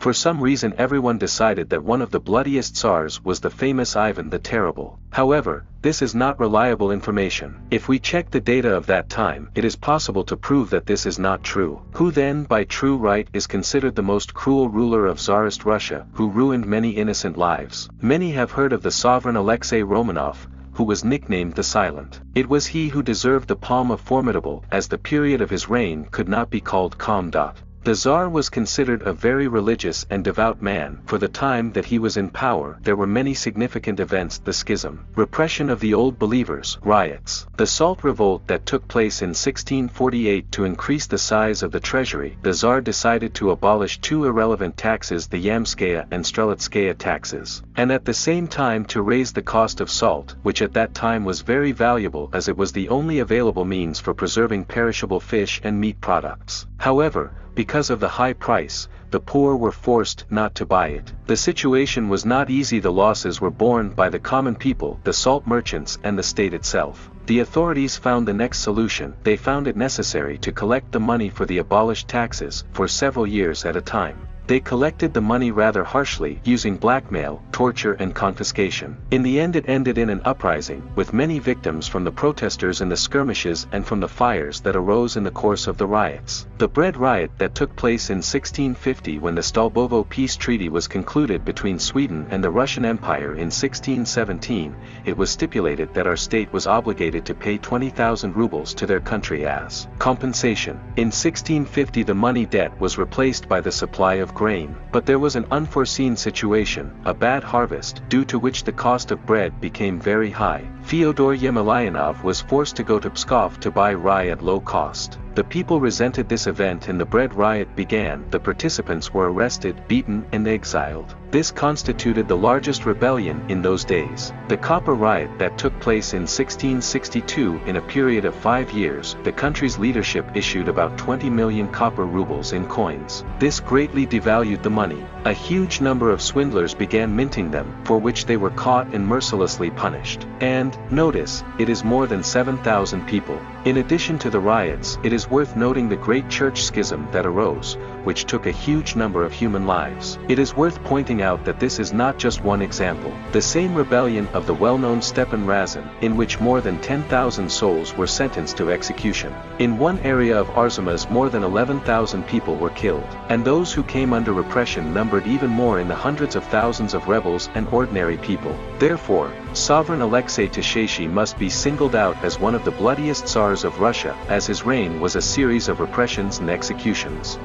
For some reason everyone decided that one of the bloodiest tsars was the famous Ivan the Terrible. However, this is not reliable information. If we check the data of that time, it is possible to prove that this is not true. Who then, by true right, is considered the most cruel ruler of Tsarist Russia, who ruined many innocent lives? Many have heard of the sovereign Alexei Romanov, who was nicknamed the Silent. It was he who deserved the palm of formidable, as the period of his reign could not be called calm. The Tsar was considered a very religious and devout man. For the time that he was in power, there were many significant events: the schism, repression of the old believers, riots, the Salt Revolt that took place in 1648 to increase the size of the treasury. The Tsar decided to abolish two irrelevant taxes, the Yamskaya and Strelitskaya taxes, and at the same time to raise the cost of salt, which at that time was very valuable as it was the only available means for preserving perishable fish and meat products. However, because of the high price, the poor were forced not to buy it. The situation was not easy. The losses were borne by the common people, the salt merchants, and the state itself. The authorities found the next solution. They found it necessary to collect the money for the abolished taxes for several years at a time. They collected the money rather harshly, using blackmail, torture and confiscation. In the end it ended in an uprising, with many victims from the protesters in the skirmishes and from the fires that arose in the course of the riots. The bread riot that took place in 1650 when the Stolbovo peace treaty was concluded between Sweden and the Russian Empire in 1617, it was stipulated that our state was obligated to pay 20,000 rubles to their country as compensation. In 1650 the money debt was replaced by the supply of grain, but there was an unforeseen situation, a bad harvest, due to which the cost of bread became very high. Fyodor Yemelyanov was forced to go to Pskov to buy rye at low cost. The people resented this event and the bread riot began. The participants were arrested, beaten, and exiled. This constituted the largest rebellion in those days. The copper riot that took place in 1662, in a period of 5 years, the country's leadership issued about 20 million copper rubles in coins. This greatly devalued the money. A huge number of swindlers began minting them, for which they were caught and mercilessly punished. And, notice, it is more than 7,000 people. In addition to the riots, it is worth noting the great church schism that arose, which took a huge number of human lives. It is worth pointing out that this is not just one example. The same rebellion of the well-known Stepan Razin, in which more than 10,000 souls were sentenced to execution. In one area of Arzamas more than 11,000 people were killed, and those who came under repression numbered even more, in the hundreds of thousands of rebels and ordinary people. Therefore, Sovereign Alexei Tsars must be singled out as one of the bloodiest Tsars of Russia, as his reign was a series of repressions and executions.